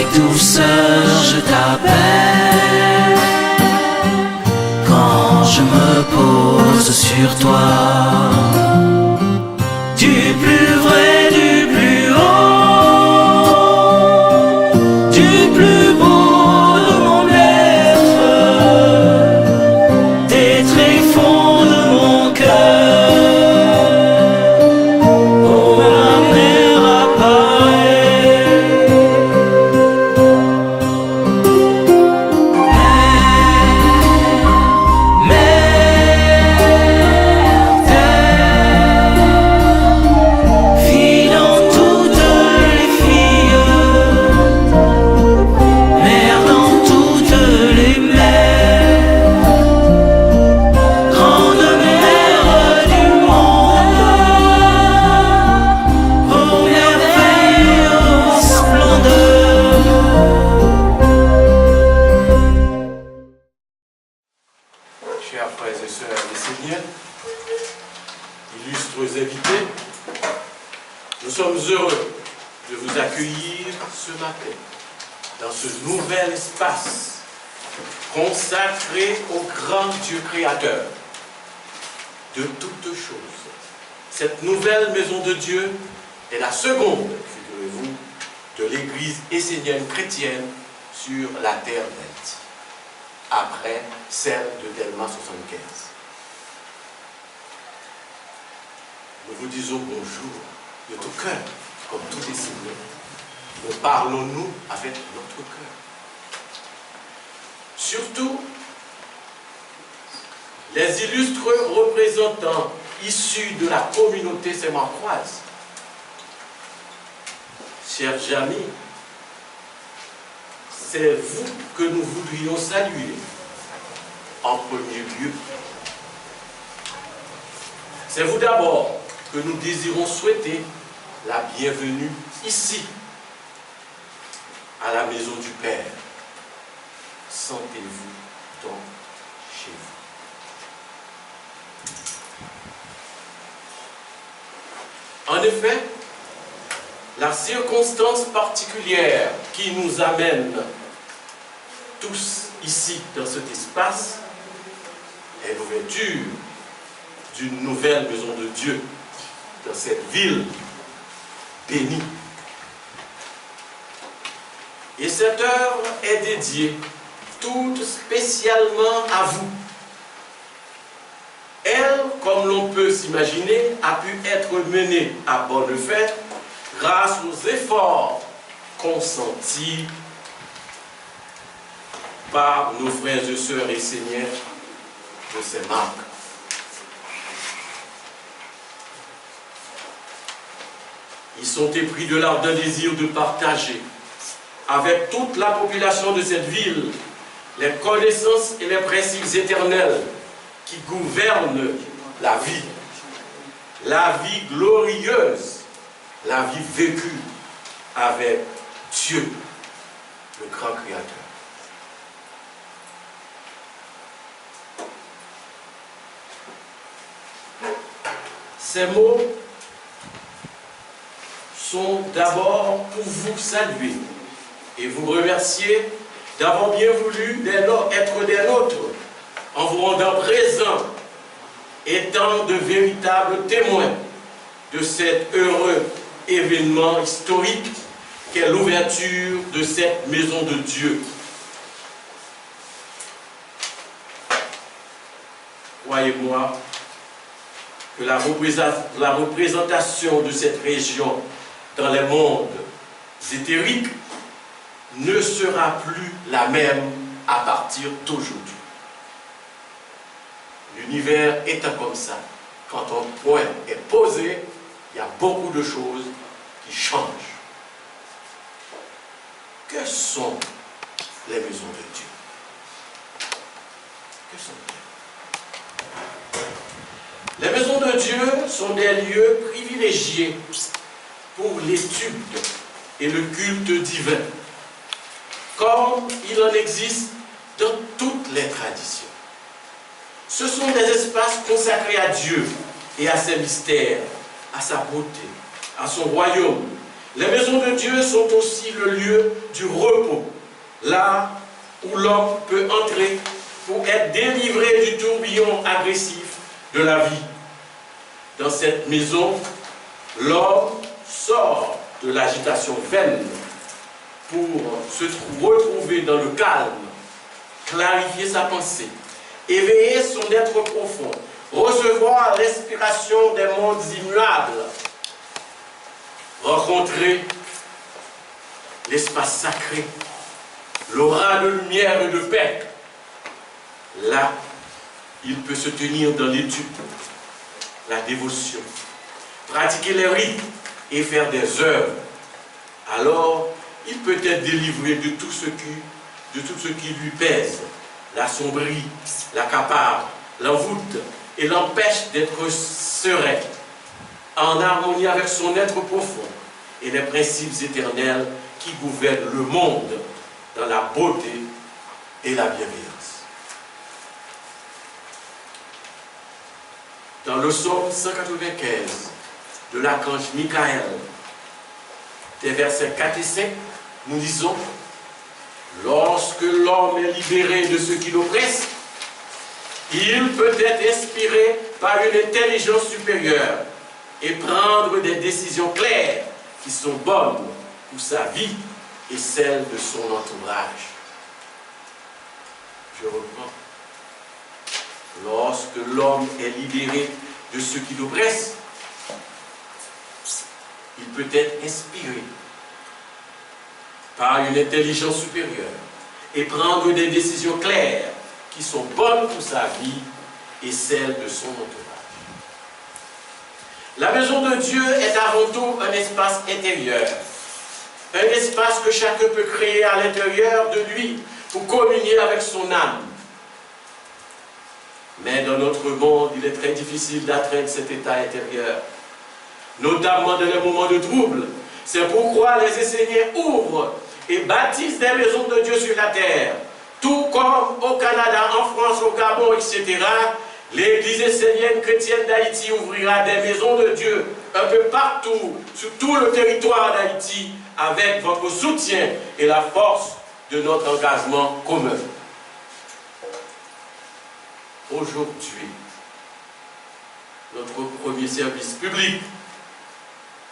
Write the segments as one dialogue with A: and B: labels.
A: Avec douceur je t'appelle quand je me pose sur toi. Du plus vrai, du plus haut, du plus beau de mon être, des tréfonds de mon cœur, oh la mer apparaît.
B: Chers frères et sœurs et Seigneur, illustres invités, nous sommes heureux de vous accueillir ce matin dans ce nouvel espace consacré au grand Dieu créateur de toutes choses. Cette nouvelle maison de Dieu est la seconde, figurez-vous, de l'Église essénienne chrétienne sur la terre d'Haïti, après celle de Delma 75. Nous vous disons bonjour de tout cœur, comme tout est signé. Nous parlons-nous avec notre cœur. Surtout, les illustres représentants issus de la communauté sémancroise, chers amis, c'est vous que nous voudrions saluer en premier lieu. C'est vous d'abord que nous désirons souhaiter la bienvenue ici, à la maison du Père. Sentez-vous donc chez vous. En effet, la circonstance particulière qui nous amène tous ici dans cet espace est l'ouverture d'une nouvelle maison de Dieu dans cette ville bénie. Et cette œuvre est dédiée toute spécialement à vous. Elle, comme l'on peut s'imaginer, a pu être menée à bonne fin grâce aux efforts consentis par nos frères et sœurs et seigneurs de ces marques. Ils sont épris de l'ardent désir de partager avec toute la population de cette ville les connaissances et les principes éternels qui gouvernent la vie glorieuse, la vie vécue avec Dieu, le grand Créateur. Ces mots sont d'abord pour vous saluer et vous remercier d'avoir bien voulu être des nôtres en vous rendant présents, étant de véritables témoins de cet heureux événement historique qu'est l'ouverture de cette maison de Dieu. Croyez-moi que la représentation de cette région dans les mondes éthériques ne sera plus la même à partir d'aujourd'hui. L'univers étant comme ça, quand un point est posé, il y a beaucoup de choses qui changent. Que sont les maisons de Dieu? Que sont-elles? Les maisons de Dieu sont des lieux privilégiés pour l'étude et le culte divin, comme il en existe dans toutes les traditions. Ce sont des espaces consacrés à Dieu et à ses mystères, à sa beauté, à son royaume, Les maisons de Dieu sont aussi le lieu du repos, là où l'homme peut entrer pour être délivré du tourbillon agressif de la vie. Dans cette maison, l'homme sort de l'agitation vaine pour se retrouver dans le calme, clarifier sa pensée, éveiller son être profond, recevoir l'inspiration des mondes immuables, rencontrer l'espace sacré, l'aura de lumière et de paix. Là, il peut se tenir dans l'étude, la dévotion, pratiquer les rites et faire des œuvres. Alors, il peut être délivré de tout ce qui lui pèse, l'assombrit, l'accapare, l'envoûte et l'empêche d'être serein, en harmonie avec son être profond et les principes éternels qui gouvernent le monde dans la beauté et la bienveillance. Dans le psaume 195 de l'archange Michael, des versets 4 et 5, nous lisons: lorsque l'homme est libéré de ce qui l'oppresse, il peut être inspiré par une intelligence supérieure et prendre des décisions claires qui sont bonnes pour sa vie et celle de son entourage. Je reprends. Lorsque l'homme est libéré de ce qui l'oppresse, il peut être inspiré par une intelligence supérieure et prendre des décisions claires qui sont bonnes pour sa vie et celle de son entourage. La maison de Dieu est avant tout un espace intérieur, un espace que chacun peut créer à l'intérieur de lui pour communier avec son âme. Mais dans notre monde, il est très difficile d'atteindre cet état intérieur, notamment dans les moments de trouble. C'est pourquoi les enseignants ouvrent et bâtissent des maisons de Dieu sur la terre. Tout comme au Canada, en France, au Gabon, etc., l'Église essénienne chrétienne d'Haïti ouvrira des maisons de Dieu un peu partout, sur tout le territoire d'Haïti, avec votre soutien et la force de notre engagement commun. Aujourd'hui, notre premier service public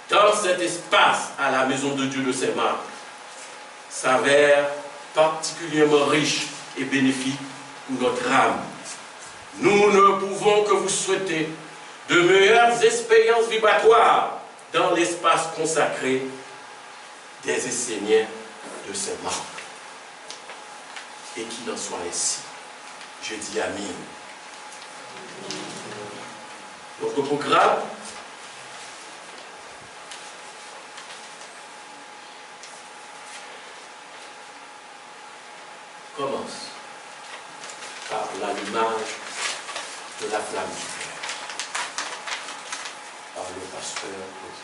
B: dans cet espace à la Maison de Dieu de Saint-Marc s'avère particulièrement riche et bénéfique pour notre âme. Nous ne pouvons que vous souhaiter de meilleures expériences vibratoires dans l'espace consacré des Esséniens de Saint-Marc. Et qu'il en soit ainsi. Je dis Amen. Notre programme commence par l'allumage de la flamme du cœur par le pasteur Claude.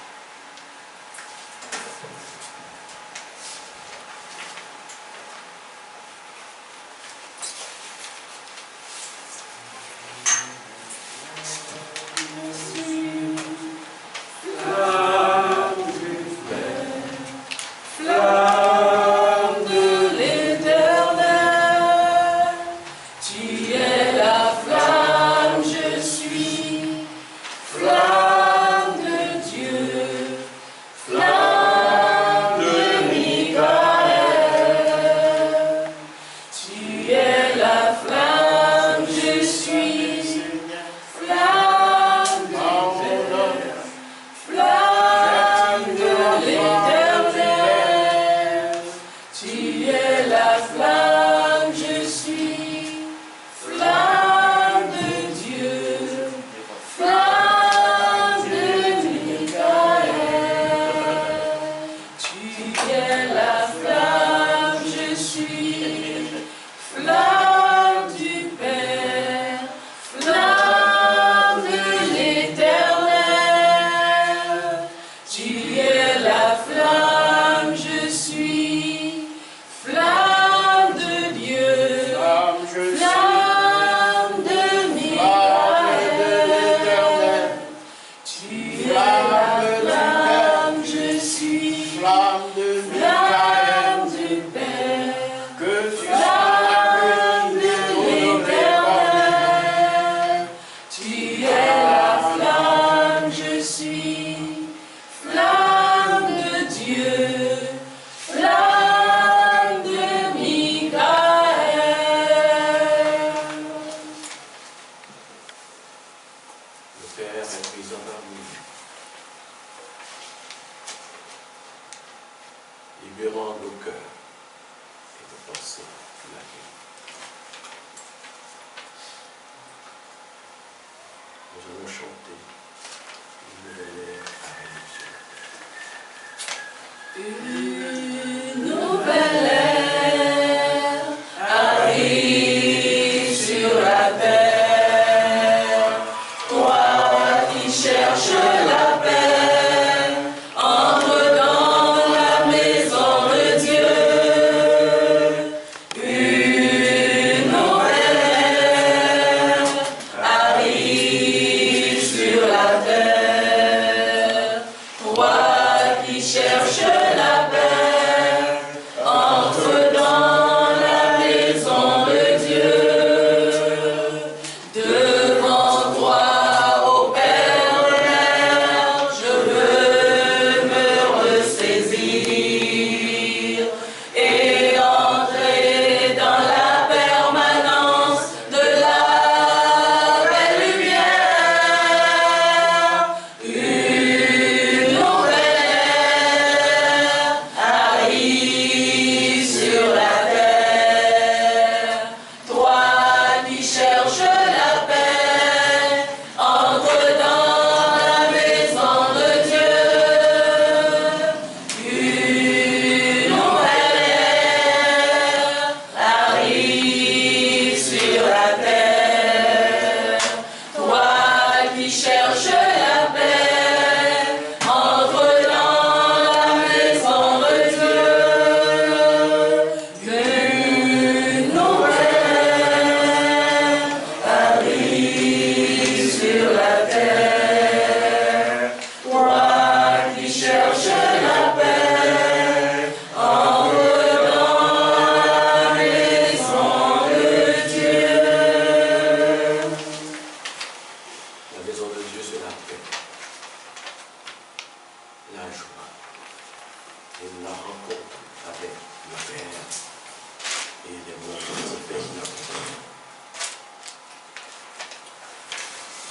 A: Flamme de Dieu.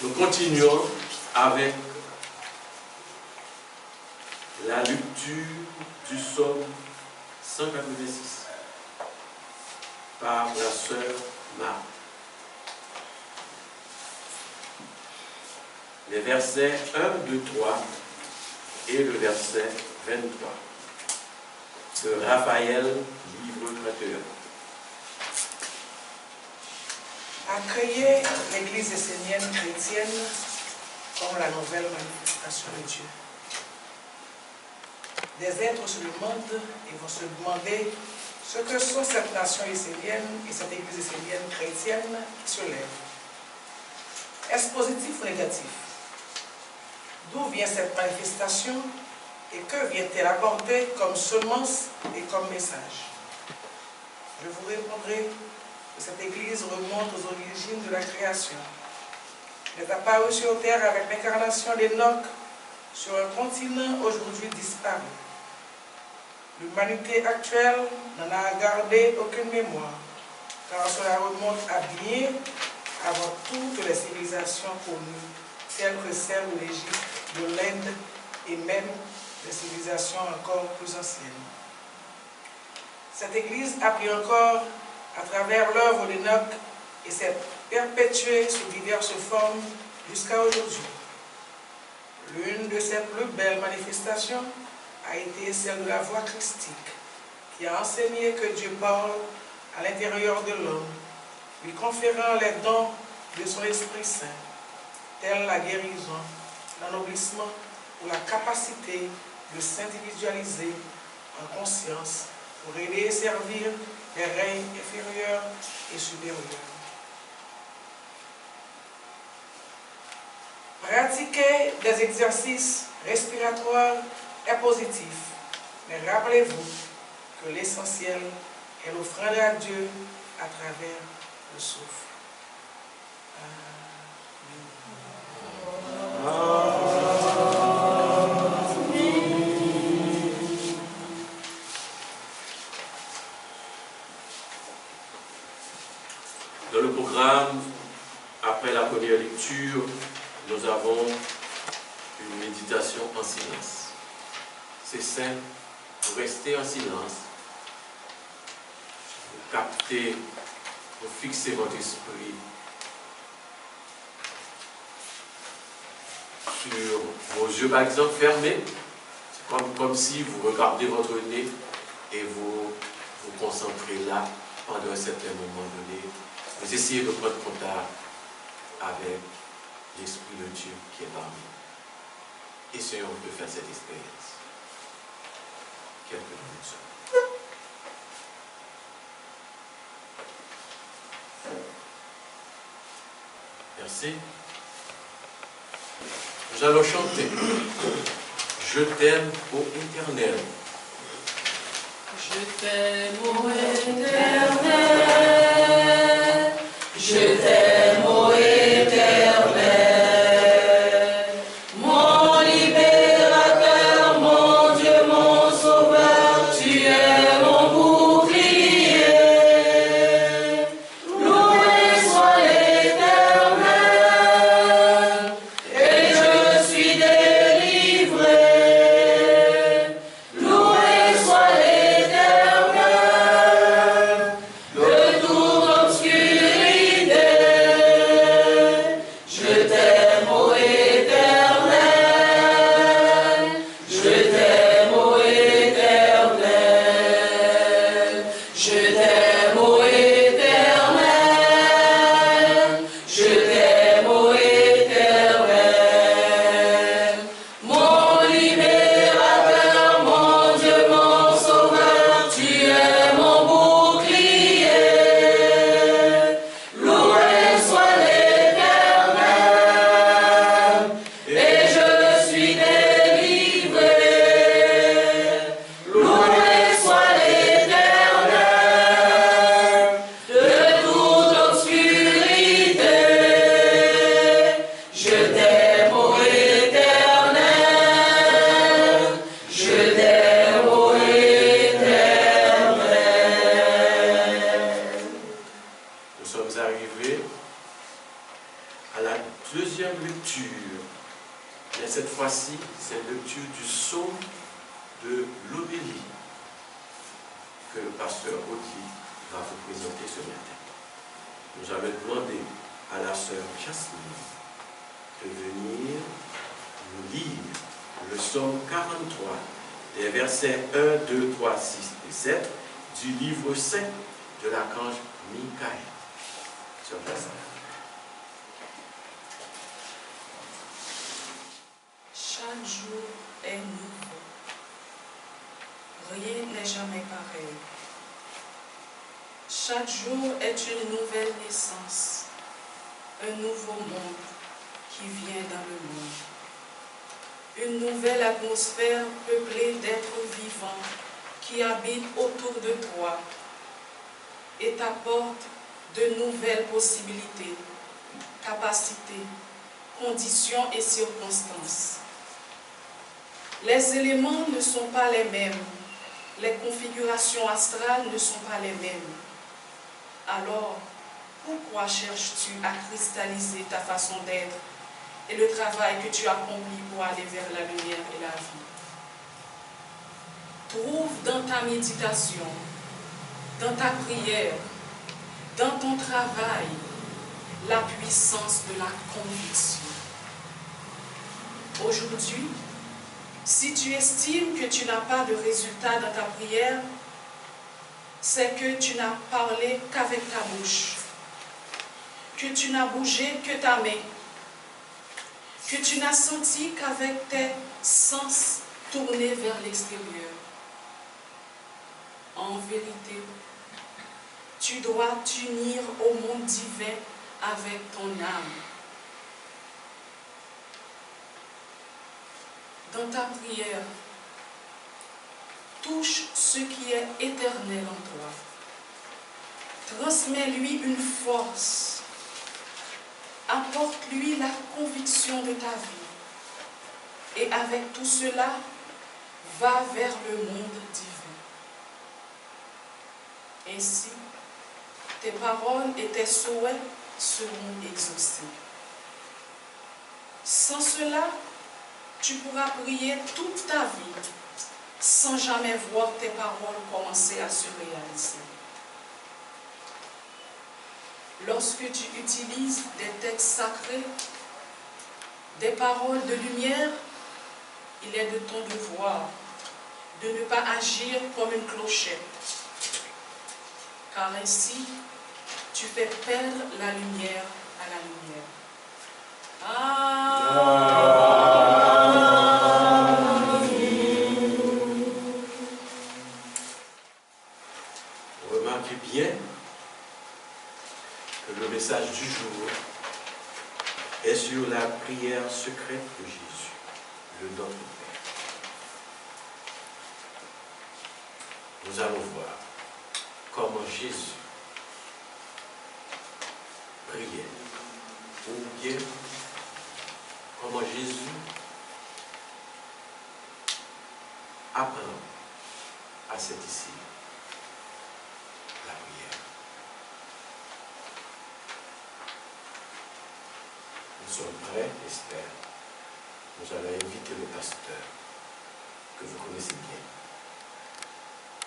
B: Nous continuons avec la lecture du psaume 186 par la sœur Marc. Les versets 1, 2, 3 et le verset 23 de Raphaël, livre 31.
C: Accueillez l'Église essénienne chrétienne comme la nouvelle manifestation de Dieu. Des êtres se demandent et vont se demander ce que sont cette nation essénienne et cette Église essénienne chrétienne qui se lève. Est-ce positif ou négatif? D'où vient cette manifestation et que vient-elle apporter comme semence et comme message? Je vous répondrai que cette Église remonte aux origines de la création. Elle est apparue sur terre avec l'incarnation d'Enoch sur un continent aujourd'hui disparu. L'humanité actuelle n'en a gardé aucune mémoire, car cela remonte à bien avant toutes les civilisations connues, telles que celles de l'Égypte, de l'Inde et même des civilisations encore plus anciennes. Cette Église a pris encore à travers l'œuvre d'Enoch et s'est perpétuée sous diverses formes jusqu'à aujourd'hui. L'une de ses plus belles manifestations a été celle de la voix christique, qui a enseigné que Dieu parle à l'intérieur de l'homme, lui conférant les dons de son Esprit Saint, tels la guérison, l'ennoblissement ou la capacité de s'individualiser en conscience pour aider et servir les règnes inférieurs et supérieurs. Pratiquer des exercices respiratoires est positif, mais rappelez-vous que l'essentiel est l'offrande à Dieu à travers le souffle.
B: Dans le programme, après la première lecture, nous avons une méditation en silence. C'est simple, vous restez en silence, vous captez, vous fixez votre esprit sur vos yeux, par exemple, fermés. C'est comme si vous regardez votre nez et vous vous concentrez là pendant un certain moment donné. Vous essayez de prendre contact avec l'Esprit de Dieu qui est parmi nous. Essayons de faire cette expérience. Quelques minutes seulement. Merci. Nous allons chanter. Je t'aime, ô Éternel.
A: Je t'aime, ô Éternel. Je t'aime, ô Éternel. Mon libérateur, mon Dieu, mon sauveur, tu es mon bouclier. Loué soit l'Éternel, et je suis délivré. Loué soit l'Éternel de toute obscurité. Je t'aime, ô Éternel. Je t'aime, ô Éternel. Je t'aime, ô Éternel. Je t'aime, ô Éternel. Mon libérateur, mon Dieu, mon sauveur, tu es mon bouclier. Loué soit l'Éternel, et je suis délivré. Loué soit l'Éternel
B: deuxième lecture, mais cette fois-ci, c'est la lecture du psaume de l'Obélie que le pasteur Odier va vous présenter ce matin. Nous avons demandé à la sœur Jasmine de venir nous lire le psaume 43, les versets 1, 2, 3, 6 et 7 du livre 5 de l'archange Michael. Sœur Jasmine.
D: Chaque jour est nouveau. Rien n'est jamais pareil. Chaque jour est une nouvelle naissance, un nouveau monde qui vient dans le monde. Une nouvelle atmosphère peuplée d'êtres vivants qui habitent autour de toi et t'apportent de nouvelles possibilités, capacités, conditions et circonstances. Les éléments ne sont pas les mêmes, les configurations astrales ne sont pas les mêmes. Alors, pourquoi cherches-tu à cristalliser ta façon d'être et le travail que tu accomplis pour aller vers la lumière et la vie? Trouve dans ta méditation, dans ta prière, dans ton travail, la puissance de la conviction. Aujourd'hui, si tu estimes que tu n'as pas de résultat dans ta prière, c'est que tu n'as parlé qu'avec ta bouche, que tu n'as bougé que ta main, que tu n'as senti qu'avec tes sens tournés vers l'extérieur. En vérité, tu dois t'unir au monde divin avec ton âme. Dans ta prière, touche ce qui est éternel en toi. Transmets-lui une force. Apporte-lui la conviction de ta vie. Et avec tout cela, va vers le monde divin. Ainsi, tes paroles et tes souhaits seront exaucés. Sans cela, tu pourras prier toute ta vie sans jamais voir tes paroles commencer à se réaliser. Lorsque tu utilises des textes sacrés, des paroles de lumière, il est de ton devoir de ne pas agir comme une clochette, car ainsi, tu fais perdre la lumière à la lumière.
B: Remarquez bien que le message du jour est sur la prière secrète de Jésus, le Notre Père. Nous allons voir comment Jésus priait, ou bien comment Jésus apprend à cet ici la prière. Nous sommes prêts, j'espère. Nous allons inviter le pasteur que vous connaissez bien.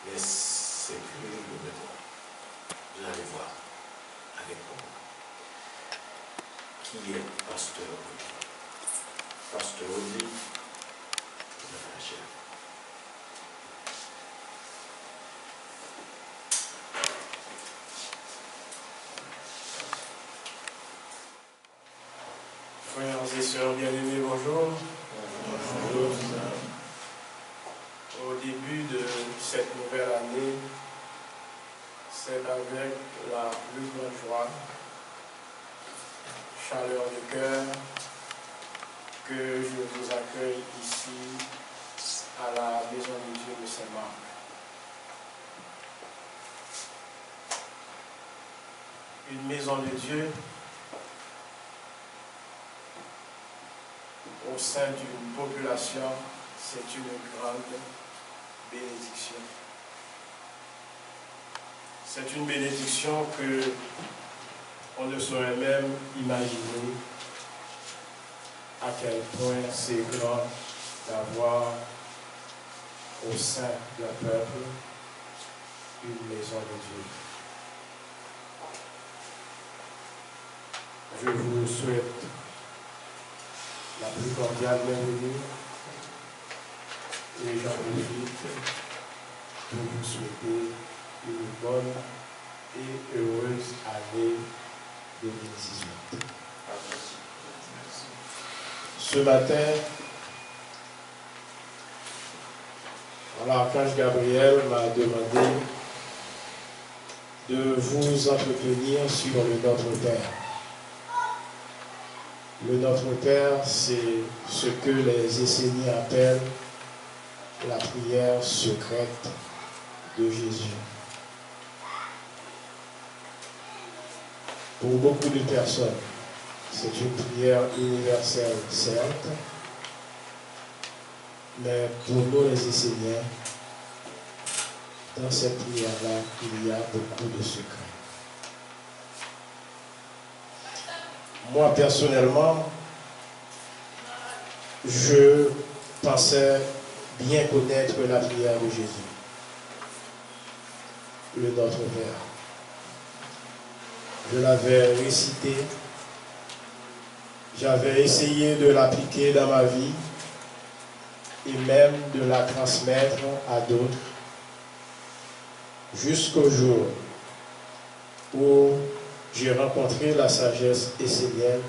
B: Mais c'est plus le mémoire. Vous allez voir avec moi qui est pasteur Odi. Pasteur Odi, notre chef.
E: Frères et sœurs bien-aimés, bonjour. Bonjour. Au début de cette nouvelle année, c'est avec la plus grande joie, chaleur de cœur, que je vous accueille ici à la Maison de Dieu de Saint-Marc. Une maison de Dieu au sein d'une population, c'est une grande bénédiction. C'est une bénédiction que on ne saurait même imaginer à quel point c'est grand d'avoir au sein d'un peuple une maison de Dieu. Je vous souhaite la plus cordiale bienvenue et j'en profite pour vous souhaiter une bonne et heureuse année 2018. Ce matin, l'archange Gabriel m'a demandé de vous entretenir sur le Notre Père. Le Notre Père, c'est ce que les Esséniens appellent la prière secrète de Jésus. Pour beaucoup de personnes, c'est une prière universelle, certes, mais pour nous les Esséniens, dans cette prière-là, il y a beaucoup de secrets. Moi, personnellement, je pensais bien connaître la prière de Jésus, le Notre Père. Je l'avais récité, j'avais essayé de l'appliquer dans ma vie et même de la transmettre à d'autres, jusqu'au jour où j'ai rencontré la sagesse essénienne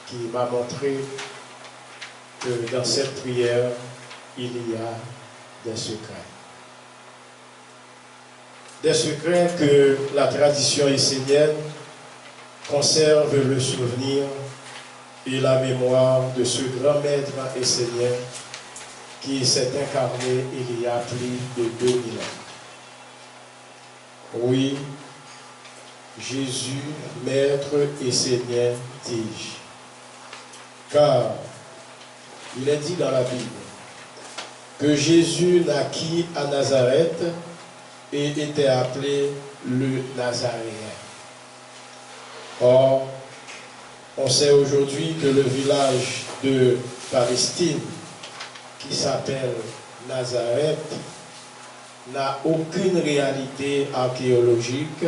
E: qui m'a montré que dans cette prière, il y a des secrets. Des secrets que la tradition essénienne conserve le souvenir et la mémoire de ce grand maître essénien qui s'est incarné il y a plus de 2000 ans. Oui, Jésus, maître essénien, dis-je. Car il est dit dans la Bible que Jésus naquit à Nazareth et était appelé le Nazaréen. Or, on sait aujourd'hui que le village de Palestine, qui s'appelle Nazareth, n'a aucune réalité archéologique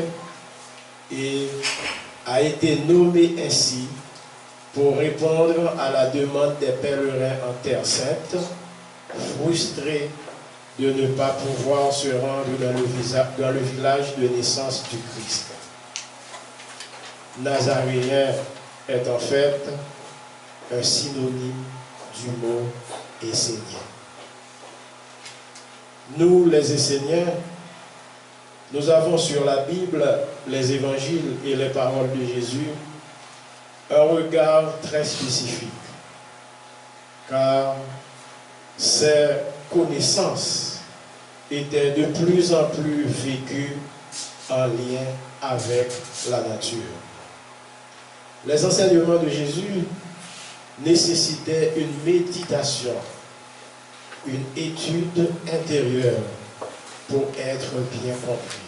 E: et a été nommé ainsi pour répondre à la demande des pèlerins en Terre Sainte, frustrés de ne pas pouvoir se rendre dans le village de naissance du Christ. Nazaréen est en fait un synonyme du mot essénien. Nous, les Esséniens, nous avons sur la Bible, les évangiles et les paroles de Jésus un regard très spécifique, car ces connaissances étaient de plus en plus vécues en lien avec la nature. Les enseignements de Jésus nécessitaient une méditation, une étude intérieure pour être bien compris.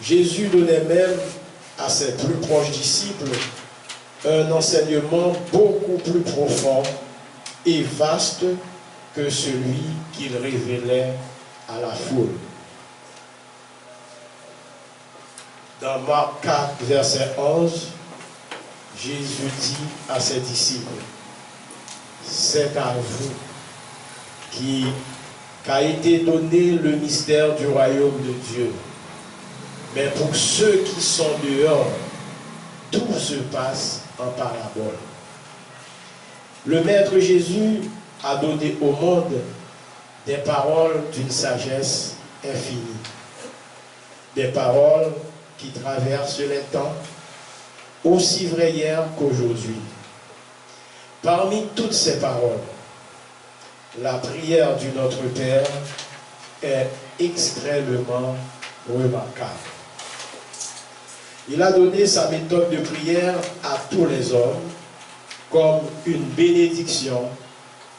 E: Jésus donnait même à ses plus proches disciples un enseignement beaucoup plus profond et vaste que celui qu'il révélait à la foule. Dans Marc 4, verset 11, Jésus dit à ses disciples, « C'est à vous qu'a été donné le mystère du royaume de Dieu. Mais pour ceux qui sont dehors, tout se passe en parabole. » Le Maître Jésus a donné au monde des paroles d'une sagesse infinie. Des paroles qui traversent les temps, aussi vraies hier qu'aujourd'hui. Parmi toutes ces paroles, la prière du Notre Père est extrêmement remarquable. Il a donné sa méthode de prière à tous les hommes comme une bénédiction,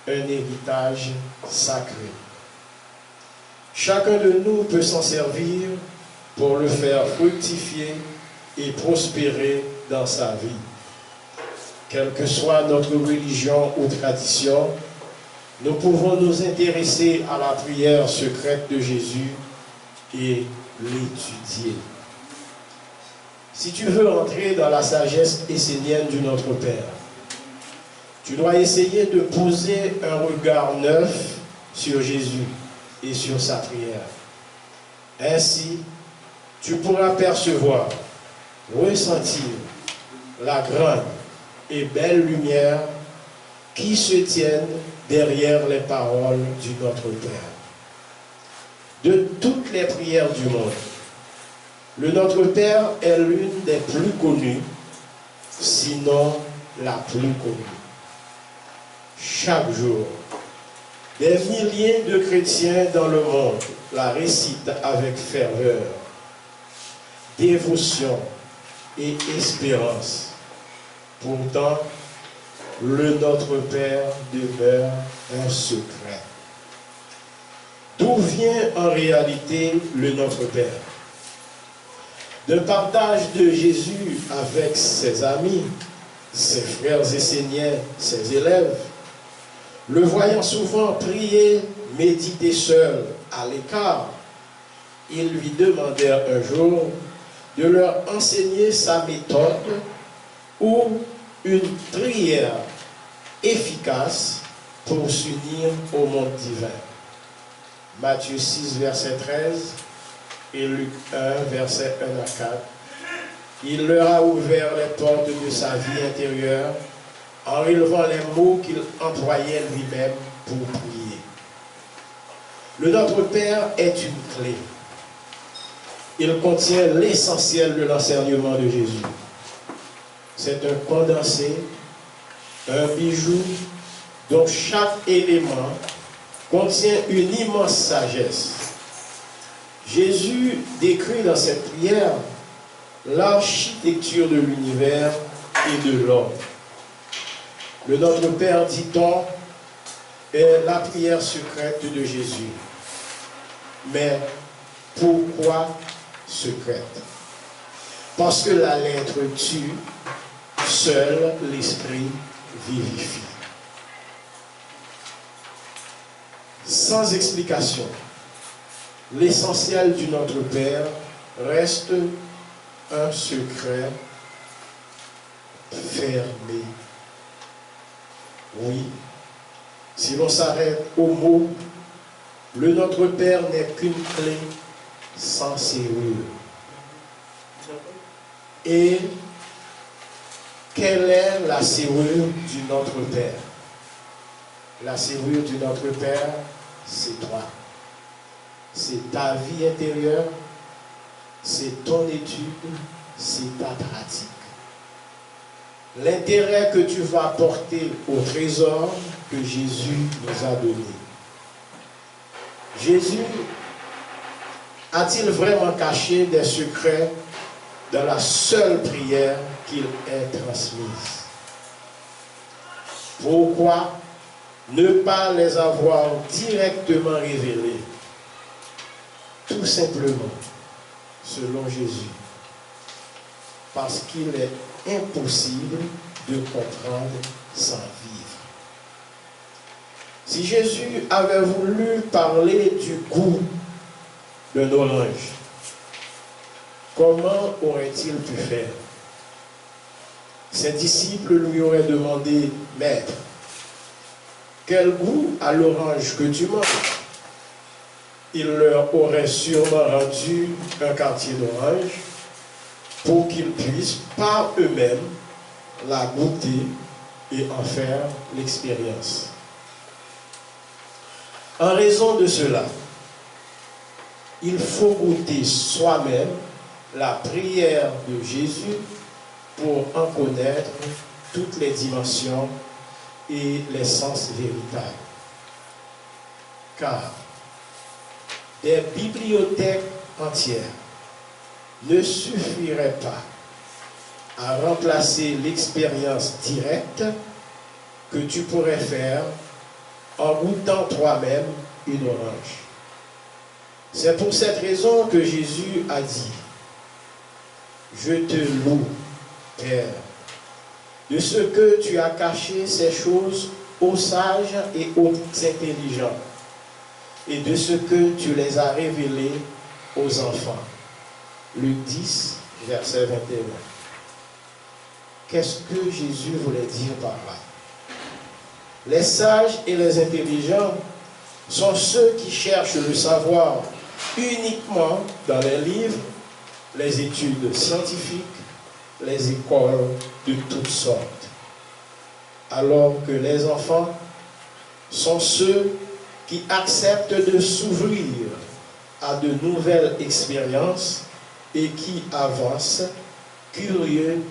E: un héritage sacré. Chacun de nous peut s'en servir pour le faire fructifier et prospérer dans sa vie. quelle que soit notre religion ou tradition, nous pouvons nous intéresser à la prière secrète de Jésus et l'étudier. Si tu veux entrer dans la sagesse essénienne du Notre Père, tu dois essayer de poser un regard neuf sur Jésus et sur sa prière. Ainsi, tu pourras percevoir, ressentir la grande et belle lumière qui se tiennent derrière les paroles du Notre Père. De toutes les prières du monde, le Notre Père est l'une des plus connues, sinon la plus connue. Chaque jour, des milliers de chrétiens dans le monde la récitent avec ferveur, dévotion et espérance. Pourtant, le Notre Père demeure un secret. D'où vient en réalité le Notre Père? D'un partage de Jésus avec ses amis, ses frères esséniens, ses élèves, le voyant souvent prier, méditer seul à l'écart, ils lui demandèrent un jour de leur enseigner sa méthode ou une prière efficace pour s'unir au monde divin. Matthieu 6, verset 13 et Luc 1, verset 1 à 4. Il leur a ouvert les portes de sa vie intérieure en relevant les mots qu'il employait lui-même pour prier. Le Notre Père est une clé. Il contient l'essentiel de l'enseignement de Jésus. C'est un condensé, un bijou dont chaque élément contient une immense sagesse. Jésus décrit dans cette prière l'architecture de l'univers et de l'homme. Le Notre Père, dit-on, est la prière secrète de Jésus. Mais pourquoi secrète? Parce que la lettre tue, seul l'esprit vivifie. Sans explication, l'essentiel du Notre Père reste un secret fermé. Oui, si l'on s'arrête au mot, le Notre Père n'est qu'une clé sans serrure. Et quelle est la serrure du Notre Père? La serrure du Notre Père, c'est toi. C'est ta vie intérieure, c'est ton étude, c'est ta pratique. L'intérêt que tu vas porter au trésor que Jésus nous a donné. Jésus a-t-il vraiment caché des secrets dans la seule prière qu'il ait transmise? Pourquoi ne pas les avoir directement révélés? Tout simplement, selon Jésus, parce qu'il est impossible de comprendre sans vivre. Si Jésus avait voulu parler du goût d'un orange, comment aurait-il pu faire? Ses disciples lui auraient demandé, « Maître, quel goût a l'orange que tu manges ?» Il leur aurait sûrement rendu un quartier d'orange pour qu'ils puissent par eux-mêmes la goûter et en faire l'expérience. En raison de cela, il faut goûter soi-même la prière de Jésus pour en connaître toutes les dimensions et les sens véritables. Car des bibliothèques entières ne suffiraient pas à remplacer l'expérience directe que tu pourrais faire en goûtant toi-même une orange. C'est pour cette raison que Jésus a dit « Je te loue, Père, de ce que tu as caché ces choses aux sages et aux intelligents, et de ce que tu les as révélées aux enfants. Luc 10, verset 21. Qu'est-ce que Jésus voulait dire par là? Les sages et les intelligents sont ceux qui cherchent le savoir uniquement dans les livres, les études scientifiques, les écoles de toutes sortes. Alors que les enfants sont ceux qui acceptent de s'ouvrir à de nouvelles expériences et qui avancent curieux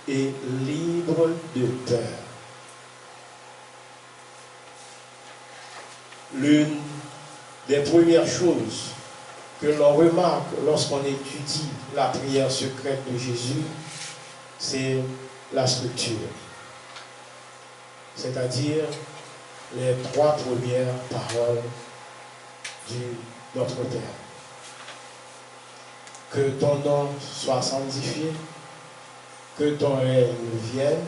E: et libres de peur. L'une des premières choses que l'on remarque lorsqu'on étudie la prière secrète de Jésus, c'est la structure. C'est-à-dire les 3 premières paroles du Notre Père. Que ton nom soit sanctifié, que ton règne vienne,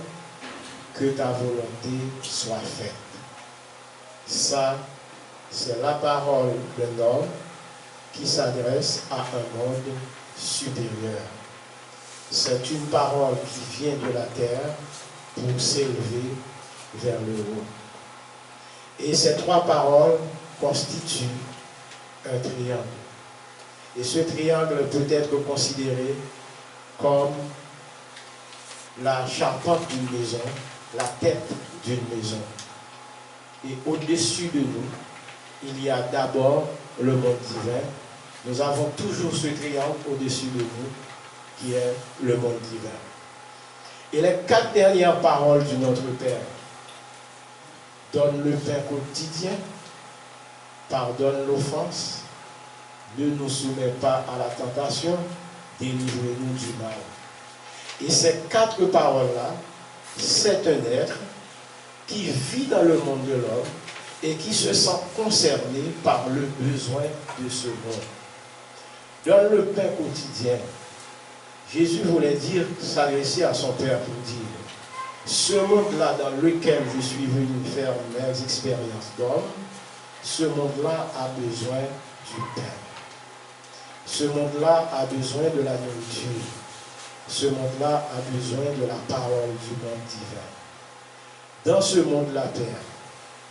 E: que ta volonté soit faite. Ça, c'est la parole d'un homme qui s'adresse à un monde supérieur. C'est une parole qui vient de la terre pour s'élever vers le haut. Et ces 3 paroles constituent un triangle. Et ce triangle peut être considéré comme la charpente d'une maison, la tête d'une maison. Et au-dessus de nous, il y a d'abord le monde divin. Nous avons toujours ce triangle au-dessus de nous, qui est le monde divin. Et les 4 dernières paroles du Notre Père: donne le pain quotidien, pardonne l'offense, ne nous soumets pas à la tentation, délivre-nous du mal. Et ces 4 paroles-là, c'est un être qui vit dans le monde de l'homme et qui se sent concerné par le besoin de ce monde. Donne le pain quotidien. Jésus voulait dire, s'adresser à son Père pour dire: ce monde-là dans lequel je suis venu faire mes expériences d'homme, ce monde-là a besoin du pain. Ce monde-là a besoin de la nourriture. Ce monde-là a besoin de la parole du monde divin. Dans ce monde-là, Père,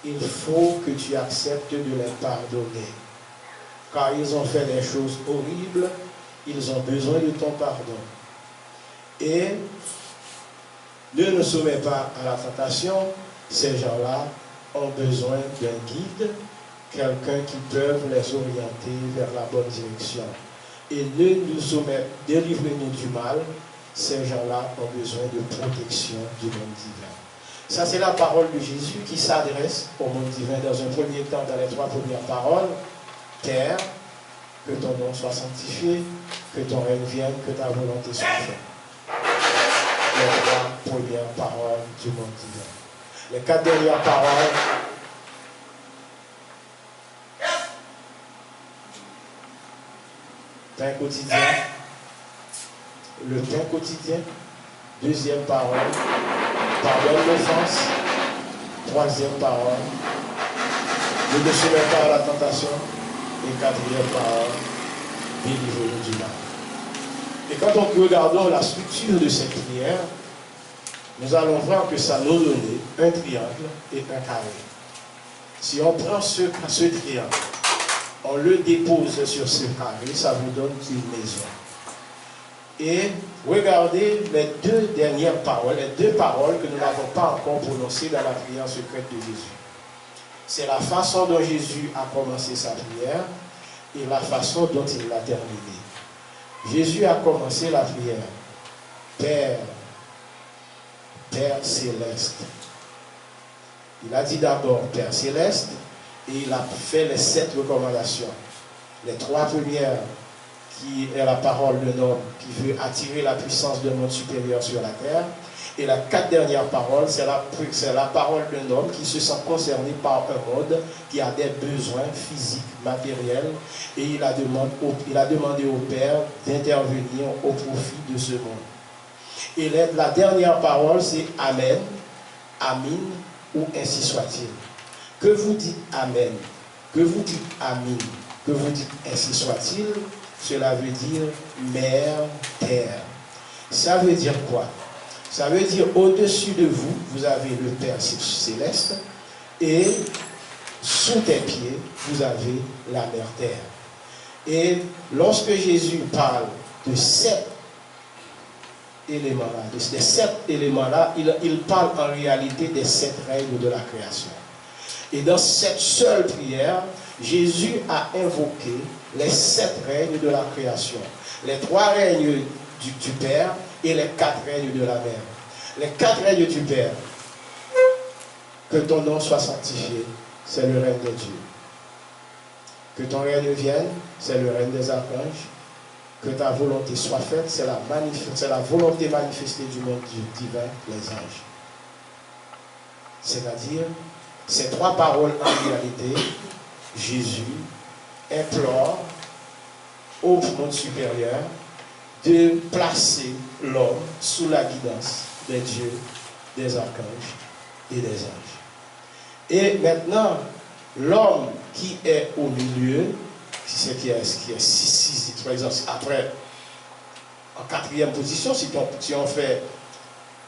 E: il faut que tu acceptes de les pardonner. Car ils ont fait des choses horribles, ils ont besoin de ton pardon. Et ne nous soumets pas à la tentation, ces gens-là ont besoin d'un guide, quelqu'un qui peut les orienter vers la bonne direction. Et ne nous soumets, délivre-nous du mal, ces gens-là ont besoin de protection du monde divin. Ça, c'est la parole de Jésus qui s'adresse au monde divin dans un premier temps, dans les 3 premières paroles. Père, que ton nom soit sanctifié, que ton règne vienne, que ta volonté soit faite. Les 3 premières paroles du monde divin. Les 4 dernières paroles, pain quotidien, le pain quotidien. Deuxième parole, pardonne l'offense. 3e parole, ne te soumets pas à la tentation. Et 4e parole, délivre-nous du mal. Et quand nous regardons la structure de cette prière, nous allons voir que ça nous donne un triangle et un carré. Si on prend ce triangle, on le dépose sur ce carré, ça vous donne une maison. Et regardez les 2 dernières paroles, les 2 paroles que nous n'avons pas encore prononcées dans la prière secrète de Jésus. C'est la façon dont Jésus a commencé sa prière et la façon dont il l'a terminée. Jésus a commencé la prière: Père, Père céleste. Il a dit d'abord Père céleste et il a fait les 7 recommandations. Les 3 premières, qui est la parole d'un homme qui veut attirer la puissance d'un monde supérieur sur la terre. Et la 4 dernière parole, c'est la parole d'un homme qui se sent concerné par un monde qui a des besoins physiques, matériels. Et il a demandé au Père d'intervenir au profit de ce monde. Et la dernière parole, c'est Amen, Amin, ou ainsi soit-il. Que vous dites Amen, que vous dites Amin, que vous dites ainsi soit-il, cela veut dire mère, terre. Ça veut dire quoi? Ça veut dire au-dessus de vous, vous avez le Père céleste, et sous tes pieds, vous avez la mère terre. Et lorsque Jésus parle de sept éléments-là, des sept éléments-là, il parle en réalité des sept règles de la création. Et dans cette seule prière, Jésus a invoqué les sept règnes de la création. Les trois règnes du Père et les quatre règnes de la Mère. Les quatre règnes du Père. Que ton nom soit sanctifié, c'est le règne de Dieu. Que ton règne vienne, c'est le règne des archanges. Que ta volonté soit faite, c'est la volonté manifestée du monde divin, les anges. C'est-à-dire, ces trois paroles en réalité, Jésus implore au monde supérieur de placer l'homme sous la guidance des dieux, des archanges et des anges. Et maintenant, l'homme qui est au milieu, c'est qui est par exemple, après, en quatrième position, si on fait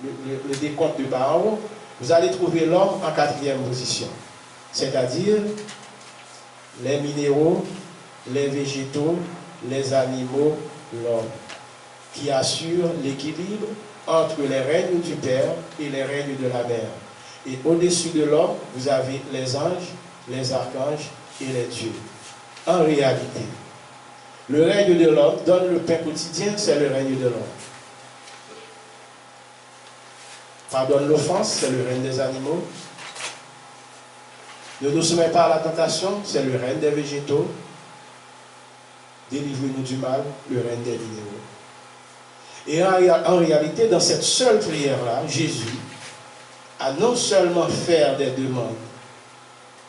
E: le décompte de bas en haut, vous allez trouver l'homme en quatrième position. C'est-à-dire les minéraux, les végétaux, les animaux, l'homme, qui assure l'équilibre entre les règnes du Père et les règnes de la Mère. Et au-dessus de l'homme, vous avez les anges, les archanges et les dieux. En réalité, le règne de l'homme donne le pain quotidien, c'est le règne de l'homme. Pardonne l'offense, c'est le règne des animaux. Ne nous soumets pas à la tentation, c'est le règne des végétaux. Délivre-nous du mal, le règne des minéraux. Et en réalité, dans cette seule prière-là, Jésus a non seulement fait des demandes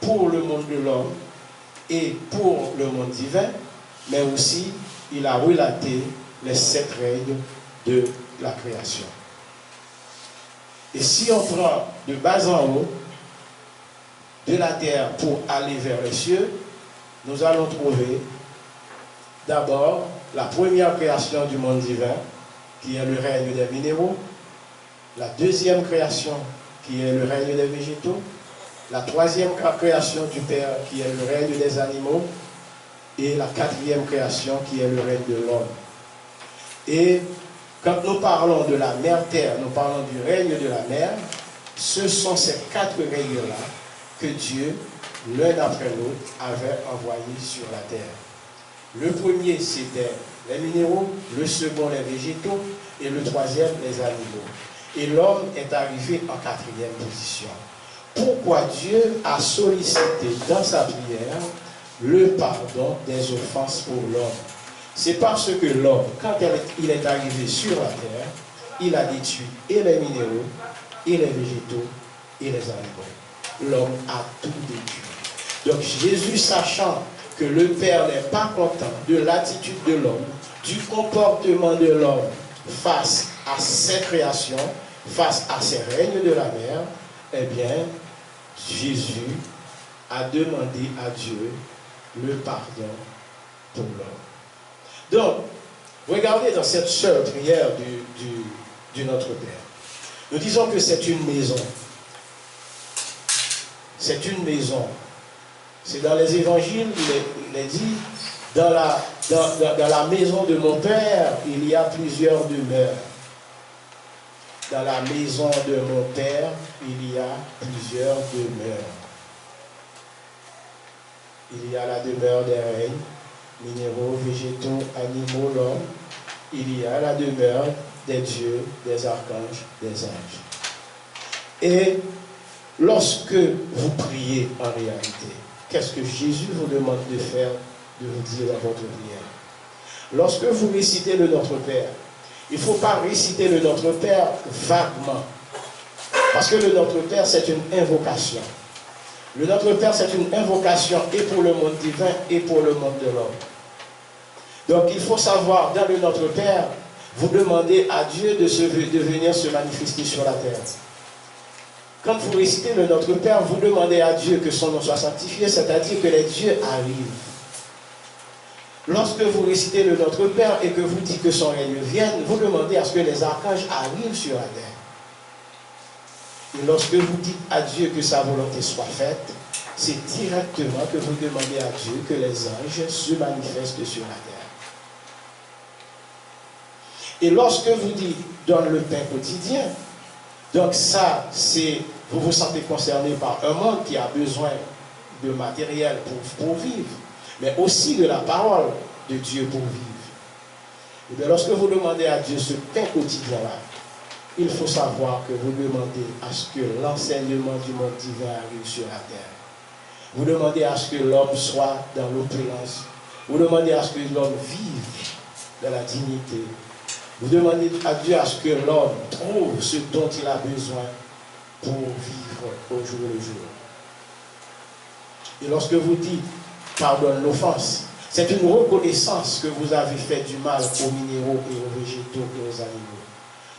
E: pour le monde de l'homme et pour le monde divin, mais aussi il a relaté les sept règnes de la création. Et si on prend de bas en haut, de la terre pour aller vers les cieux, nous allons trouver d'abord la première création du monde divin, qui est le règne des minéraux, la deuxième création, qui est le règne des végétaux, la troisième création du Père, qui est le règne des animaux, et la quatrième création, qui est le règne de l'homme. Et quand nous parlons de la mère terre, nous parlons du règne de la mer, ce sont ces quatre règnes-là que Dieu, l'un après l'autre, avait envoyés sur la terre. Le premier, c'était les minéraux, le second, les végétaux, et le troisième, les animaux. Et l'homme est arrivé en quatrième position. Pourquoi Dieu a sollicité dans sa prière le pardon des offenses pour l'homme? C'est parce que l'homme, quand il est arrivé sur la terre, il a détruit et les minéraux, et les végétaux, et les animaux. L'homme a tout détruit. Donc Jésus, sachant que le Père n'est pas content de l'attitude de l'homme, du comportement de l'homme face à ses créations, face à ses règnes de la mer, eh bien, Jésus a demandé à Dieu le pardon pour l'homme. Donc, regardez dans cette seule prière du Notre Père. Nous disons que c'est une maison. C'est une maison. C'est dans les évangiles, il est dit, dans la maison de mon Père, il y a plusieurs demeures. Dans la maison de mon Père, il y a plusieurs demeures. Il y a la demeure des règnes, minéraux, végétaux, animaux, l'homme. Il y a la demeure des dieux, des archanges, des anges. Et lorsque vous priez en réalité, qu'est-ce que Jésus vous demande de faire, de vous dire dans votre prière? Lorsque vous récitez le Notre Père, il ne faut pas réciter le Notre Père vaguement. Parce que le Notre Père, c'est une invocation. Le Notre Père, c'est une invocation et pour le monde divin et pour le monde de l'homme. Donc il faut savoir dans le Notre Père vous demandez à Dieu de venir se manifester sur la terre. Quand vous récitez le Notre Père, vous demandez à Dieu que son nom soit sanctifié, c'est-à-dire que les dieux arrivent. Lorsque vous récitez le Notre Père et que vous dites que son règne vienne, vous demandez à ce que les archanges arrivent sur la terre. Et lorsque vous dites à Dieu que sa volonté soit faite, c'est directement que vous demandez à Dieu que les anges se manifestent sur la terre. Et lorsque vous dites donne le pain quotidien, donc ça, c'est, vous vous sentez concerné par un monde qui a besoin de matériel pour vivre, mais aussi de la parole de Dieu pour vivre. Et bien lorsque vous demandez à Dieu ce pain quotidien-là, il faut savoir que vous demandez à ce que l'enseignement du monde divin arrive sur la terre. Vous demandez à ce que l'homme soit dans l'opulence. Vous demandez à ce que l'homme vive dans la dignité. Vous demandez à Dieu à ce que l'homme trouve ce dont il a besoin pour vivre au jour le jour. Et lorsque vous dites pardonne l'offense, c'est une reconnaissance que vous avez fait du mal aux minéraux et aux végétaux et aux animaux.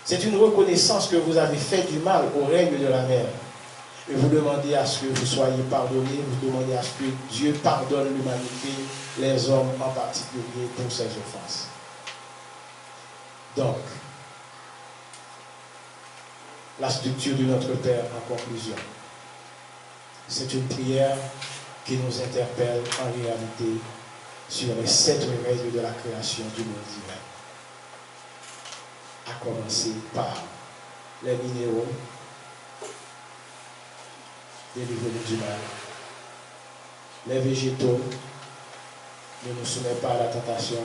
E: C'est une reconnaissance que vous avez fait du mal au règne de la mer. Et vous demandez à ce que vous soyez pardonnés, vous demandez à ce que Dieu pardonne l'humanité, les hommes en particulier, pour ces offenses. Donc, la structure de notre Père en conclusion, c'est une prière qui nous interpelle en réalité sur les 7 règles de la création du monde divin. À commencer par les minéraux, délivrés du mal. Les végétaux ne nous soumettent pas à la tentation.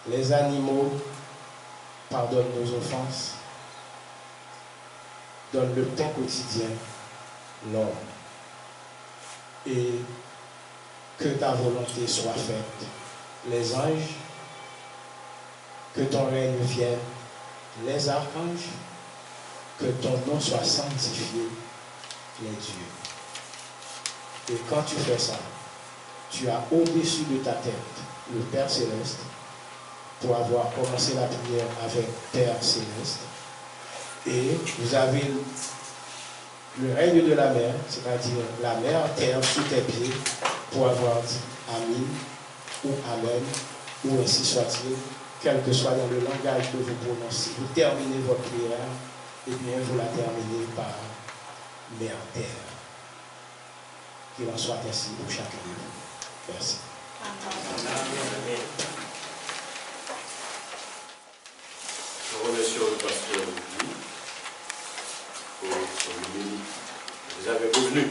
E: Les animaux pardonnent nos offenses. Donne le pain quotidien, l'homme. Et que ta volonté soit faite. Les anges, que ton règne vienne. Les archanges, que ton nom soit sanctifié. Les dieux. Et quand tu fais ça, tu as au-dessus de ta tête le Père Céleste pour avoir commencé la prière avec Père Céleste. Et vous avez le règne de la mer, c'est-à-dire la mer, terre sous tes pieds, pour avoir dit Amen ou Amen, ou ainsi soit-il, quel que soit dans le langage que vous prononcez. Vous terminez votre prière, et bien vous la terminez par Mère Terre. Qu'il en soit ainsi pour chacun de vous. Merci.
B: Nous remercions le pasteur Guy pour son humilité. Vous avez revenu.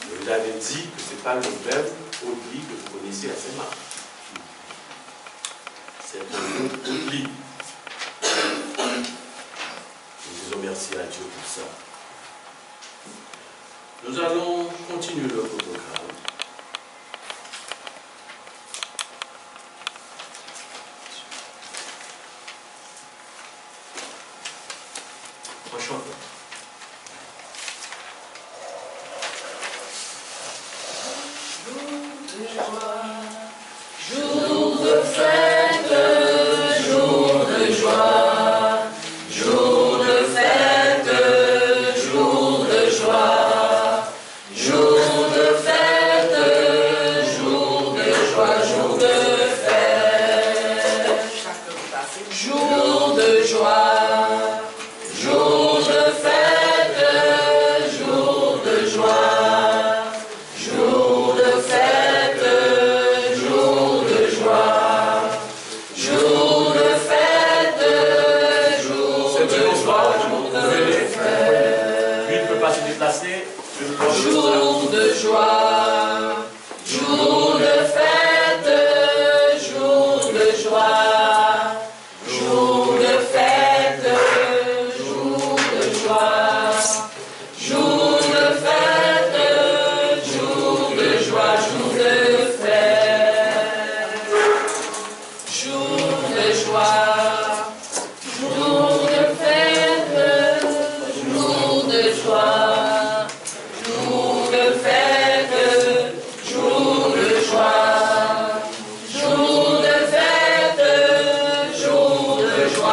B: Je vous avais dit que ce n'est pas le même Audley que vous connaissez à Saint-Marc. C'est un autre Audley. Nous disons merci à Dieu pour ça. Nous allons continuer le programme. Prochain.
A: Jour de fête, jour de joie, jour de fête, jour de joie, jour de fête, jour de joie, jour de fête, jour de joie, jour de fête, jour de joie, jour de fête, jour de joie, jour de fête, jour
B: C'est
A: de
B: une histoire,
A: joie,
B: vous venez. Lui ne peut pas se déplacer.
A: jour de joie, jour de fête, jour de joie, jour de fête, jour de joie, jour de fête, jour de joie, jour de fête, jour de joie, jour de fête, jour de joie, jour de fête, jour de joie, jour de fête, jour de joie.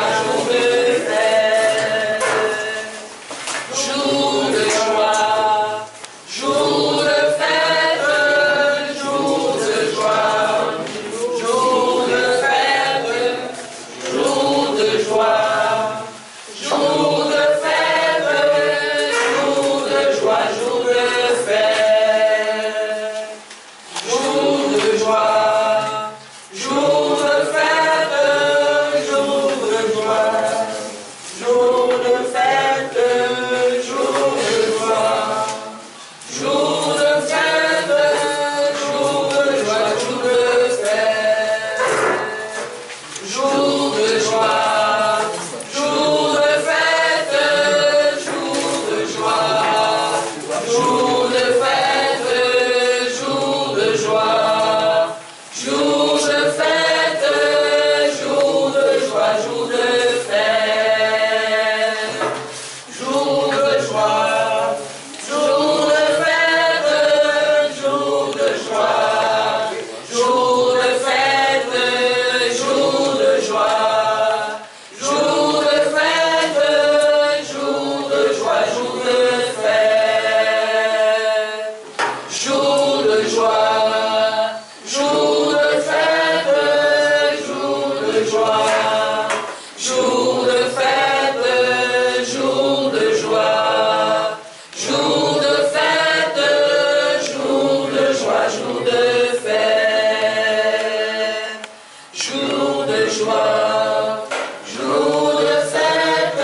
A: joie, jour de fête, jour de joie, jour de fête, jour de joie, jour de fête, jour de joie, jour de fête,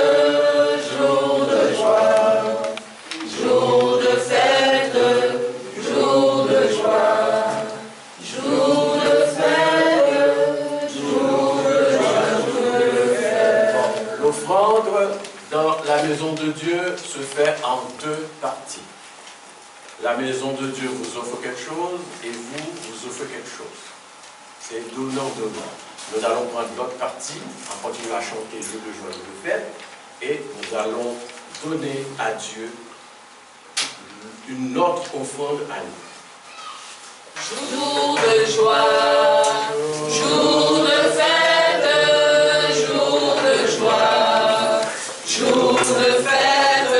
A: jour de joie, jour de fête, jour de joie, jour de fête, jour de joie, jour de fête.
B: L'offrande dans la maison de Dieu se fait en deux parties. La maison de Dieu vous offre quelque chose et vous offrez quelque chose. C'est donnant-donnant. Nous allons prendre l'autre partie, en continuant à chanter jour de joie, jour de fête, et nous allons donner à Dieu une autre offrande à nous.
A: Jour de joie, jour de fête, jour de joie, jour de fête,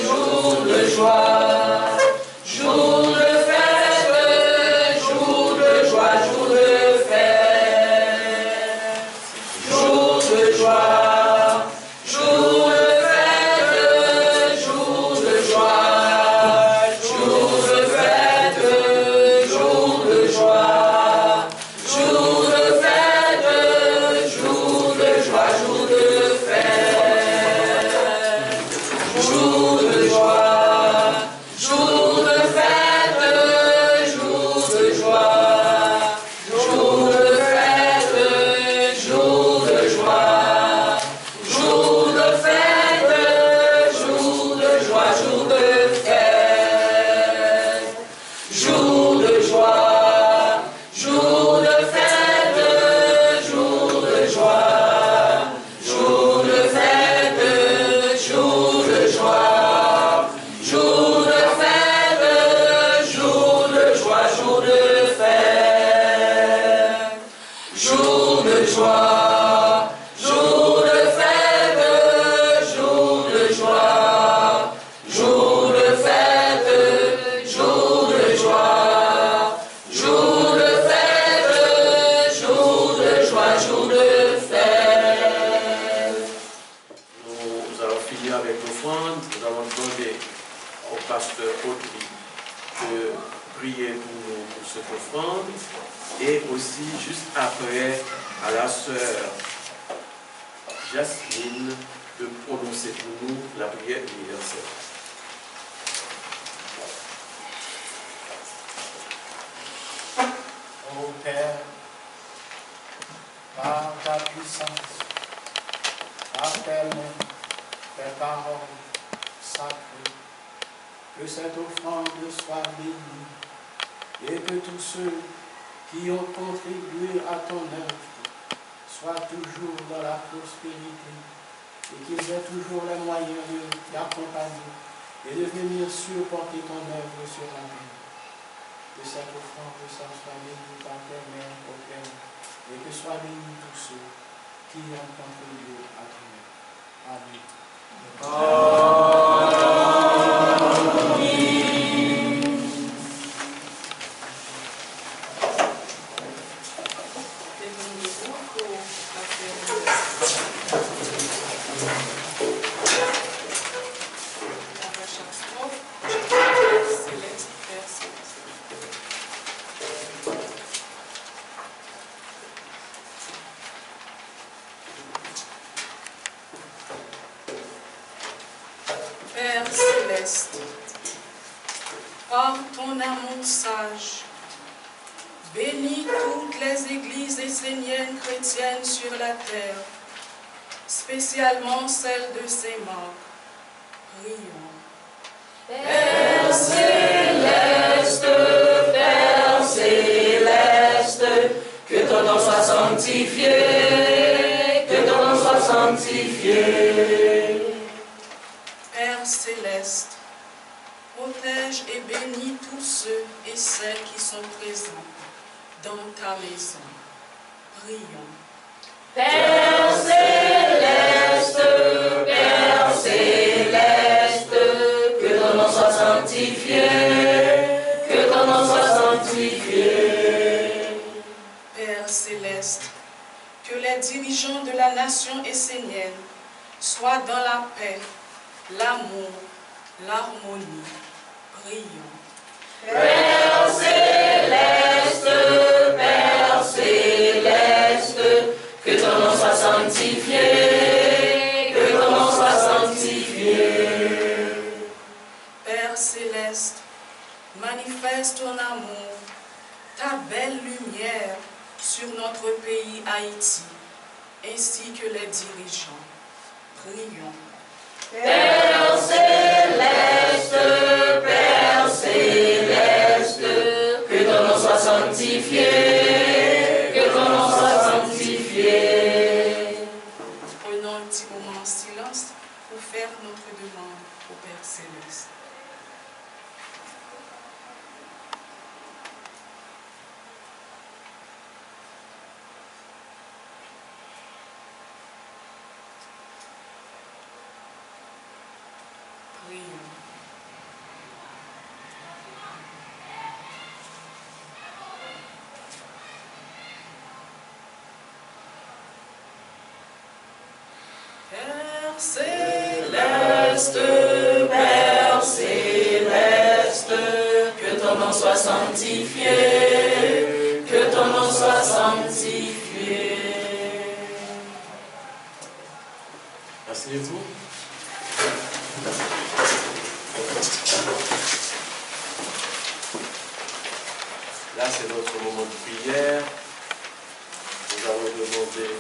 A: jour de joie, jour de fête, jour de joie, jour de fête, jour de joie, jour de fête, jour de joie, jour de fête, jour de joie, jour de fête, jour de joie, jour de fête, jour de joie, jour de fête, jour de joie, jour de fête, jour de joie, jour de fête, jour de joie, jour de fête, jour de joie, jour de fête, jour de joie, jour de fête, jour de joie, jour de fête, jour de joie, jour de fête, jour de joie, jour de fête, jour de joie, jour de fête, jour de joie, jour de fête, jour de joie, jour de fête.
B: Nous allons finir avec l'offrande. Nous allons demander au pasteur Audrey de prier pour nous pour cette offrande. Et aussi, juste après, à la sœur Jasmine de prononcer pour nous la prière universelle.
F: Ô Père, par ta puissance, par tes paroles sacrées, que cette offrande soit bénie et que tous ceux qui ont contribué à ton œuvre soient toujours dans la prospérité et qu'ils aient toujours les moyens d'accompagner et de venir supporter ton œuvre sur la terre. Que cette offrande soit bénie par tes mains, ô Père, et que soient bénis tous ceux qui ont contribué à ton œuvre. Amen.
D: Détendez-vous pour la prière. Après chaque strophe, Céleste, Père Céleste. Père Céleste, par ton amour sage, bénis toutes les églises esséniennes chrétiennes sur la terre, spécialement celle de Saint-Marc. Prions.
A: Père céleste, que ton nom soit sanctifié, que ton nom soit sanctifié.
D: Père céleste, protège et bénis tous ceux et celles qui sont présents dans ta maison. Prions.
A: Père céleste, que ton nom soit sanctifié, que ton nom soit sanctifié.
D: Père céleste, que les dirigeants de la nation essénienne soient dans la paix, l'amour, l'harmonie. Prions.
A: Père céleste, que ton nom soit sanctifié, que ton nom soit sanctifié.
D: Père céleste, manifeste ton amour, ta belle lumière sur notre pays Haïti, ainsi que les dirigeants. Prions.
A: Père céleste, que ton nom soit sanctifié, que ton nom soit sanctifié.
D: Prenons un petit moment en silence pour faire notre demande au Père céleste. Prions. Père céleste,
A: Que ton nom soit sanctifié, que ton nom soit sanctifié.
B: Asseyez-vous. Là, c'est notre moment de prière. Nous allons demander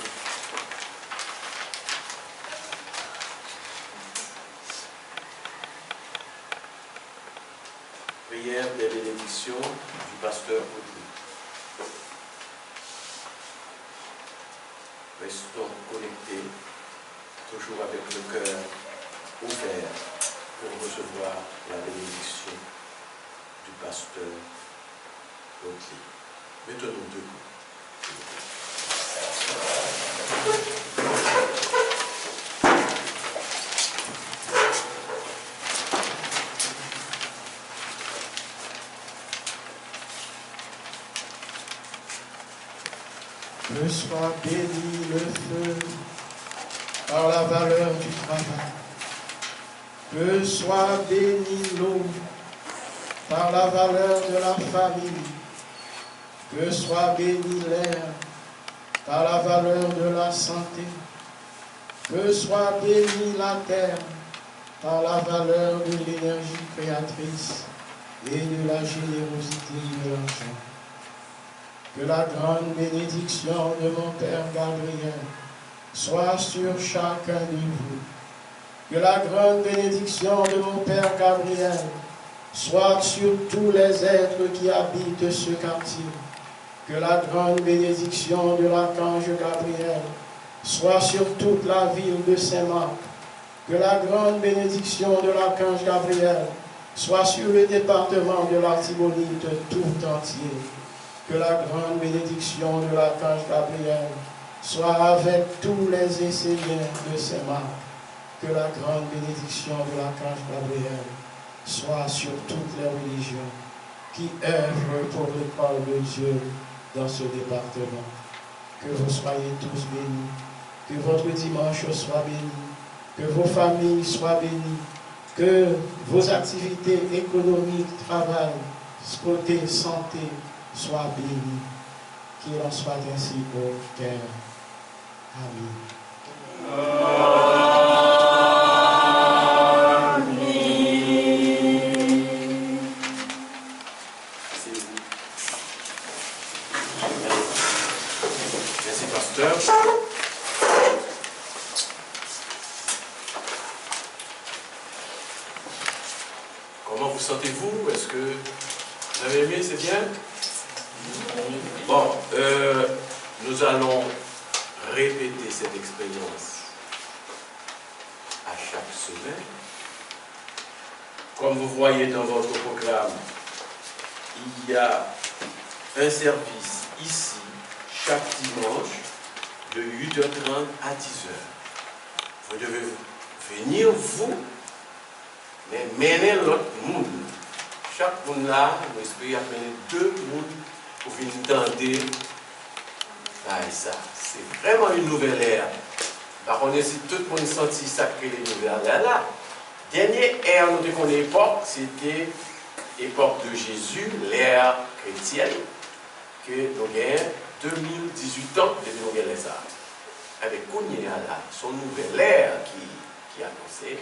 B: prière des bénédictions du pasteur Audrey. Restons connectés, toujours avec le cœur ouvert pour recevoir la bénédiction du pasteur Audrey. Mettons-nous debout.
E: Que soit béni le feu par la valeur du travail. Que soit béni l'eau par la valeur de la famille. Que soit béni l'air par la valeur de la santé. Que soit béni la terre par la valeur de l'énergie créatrice et de la générosité de l'argent. Que la grande bénédiction de mon Père Gabriel soit sur chacun de vous. Que la grande bénédiction de mon Père Gabriel soit sur tous les êtres qui habitent ce quartier. Que la grande bénédiction de l'archange Gabriel soit sur toute la ville de Saint-Marc. Que la grande bénédiction de l'archange Gabriel soit sur le département de l'Artibonite tout entier. Que la grande bénédiction de l'archange Gabriel soit avec tous les Esséniens de Saint-Marc. Que la grande bénédiction de l'archange Gabriel soit sur toutes les religions qui œuvrent pour l'école de Dieu dans ce département. Que vous soyez tous bénis. Que votre dimanche soit béni. Que vos familles soient bénies. Que vos activités économiques, travail, côté santé, soient bénies. Qu'il en soit ainsi au cœur. Amen.
B: Merci, pasteur. Comment vous sentez-vous? Est-ce que vous avez aimé? C'est bien? Bon, nous allons répéter cette expérience à chaque semaine. Comme vous voyez dans votre programme, il y a un service ici, chaque dimanche, de 8h30 à 10h. Vous devez venir, vous, mais mener l'autre monde. Chaque monde là, nous espérons amener 2 mondes pour venir tenter Ah, ça, c'est vraiment une nouvelle ère. Par contre, si tout le monde sentit sacré les nouvelles ères là, dernière ère, nous avons l'époque, c'était l'époque de Jésus, l'ère chrétienne, que nous avons 2018 ans depuis nous avons les arts. Avec Kounia là, son nouvelle ère qui a annoncé,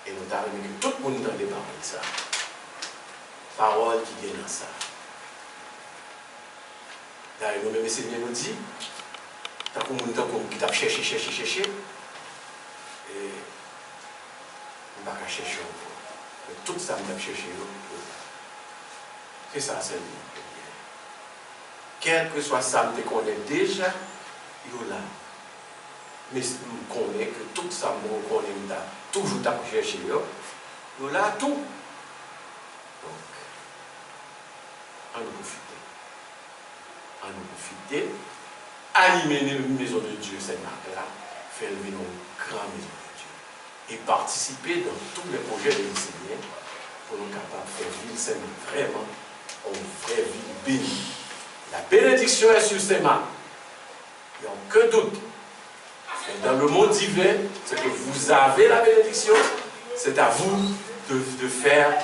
B: et nous avons que tout le monde entendait parler de ça. Parole qui vient dans ça. D'ailleurs, nous-mêmes, Seigneur nous dit, tant qu'on qui a cherché, et on ne va pas chercher encore. Mais tout ça, on a cherché. C'est ça, Seigneur. Quel que soit ça, on connaît déjà, il est là. Mais nous connaissons que tout ça, nous connaissons toujours cherché. Il est là tout. Donc, on nous profiter. On nous profiter. Animer les maisons de Dieu, cette marque-là, faire lever nos grandes maisons de Dieu. Et participer dans tous les projets de l'Enseigneur pour nous capables de faire vivre cette vraiment une vraie vie bénie. La bénédiction est sur ces marques. Il n'y a aucun doute. Et dans le monde divin, c'est que vous avez la bénédiction, c'est à vous de faire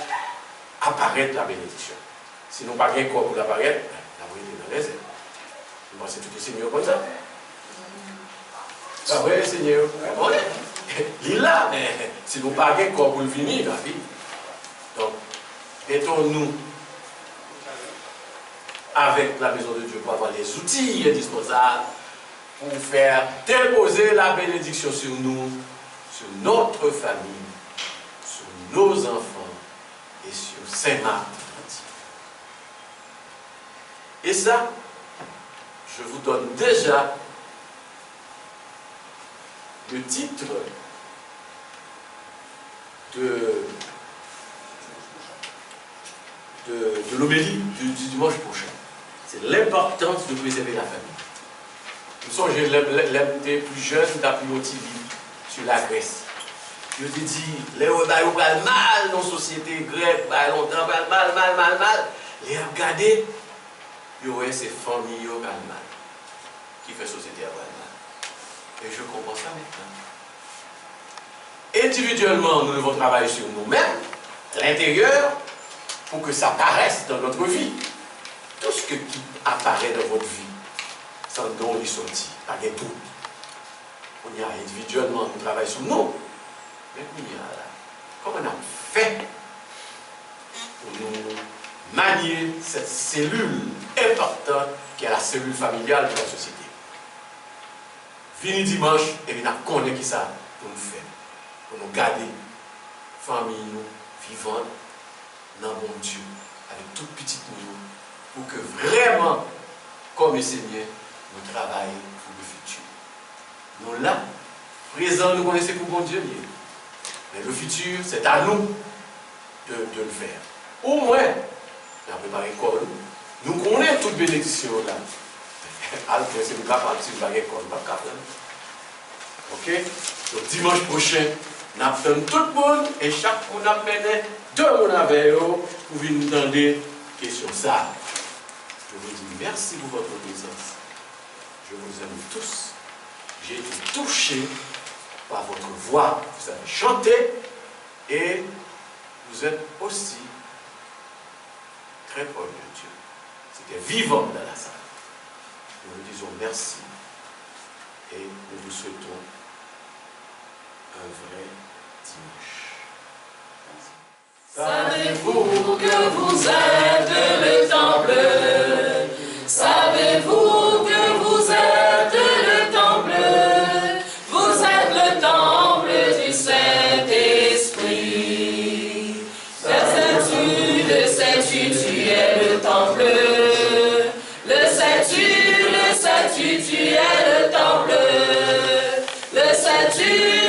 B: apparaître la bénédiction. Sinon, pas rien quoi pour l'apparaître, la vérité dans les airs. C'est tout le Seigneur comme ça. Ah oui, Seigneur. Il est là, mais si nous pas rien quoi pour le finir, la vie. Donc, mettons-nous avec la maison de Dieu pour avoir les outils indispensables pour faire déposer la bénédiction sur nous, sur notre famille, sur nos enfants et sur Saint-Marc. Et ça, je vous donne déjà le titre de l'homélie du dimanche prochain. C'est l'importance de préserver la famille. Nous sommes les plus jeunes d'appuyer sur la Grèce. Je te dis, les rebelles mal dans la société grecque, longtemps, mal. Les regarder, c'est famille mal. Qui fait société à mal. Et je comprends ça maintenant. Individuellement, nous devons travailler sur nous-mêmes, à l'intérieur, pour que ça paraisse dans notre vie. Tout ce qui apparaît dans votre vie, sans don ni sorti, pas de tout. On y a individuellement, nous travaillons sur nous. Mais comment on a fait pour nous manier cette cellule importante qui est la cellule familiale de la société. Fini dimanche, et bien on connaît qui ça pour nous faire. Pour nous garder, famille nous, vivante, dans bon Dieu, avec toute petite nous, pour que vraiment, comme le Seigneur, nous travaillons pour le futur. Nous là, présent, nous connaissons pour bon Dieu. Mais le futur, c'est à nous de le faire. Au moins, on a préparé l'école. Nous connaissons toute bénédiction là. Alors, c'est nous capables, si nous n'avons pas l'école, nous ne sommes pas capables. Ok? Donc, dimanche prochain, nous appelons tout le monde et chaque fois nous appelons deux mon avec eux pour venir nous demander des questions. Ça, je vous dis merci pour votre présence. Je vous aime tous. J'ai été touché par votre voix. Vous avez chanté et vous êtes aussi très proche de Dieu. C'était vivant dans la salle. Nous vous disons merci et nous vous souhaitons un vrai dimanche.
A: Savez-vous que vous êtes le temple? Savez-vous que vous êtes le temple? Vous êtes le temple du Saint-Esprit. Le sais-tu, tu es le temple. Le sais-tu, tu es le temple. Le sais-tu,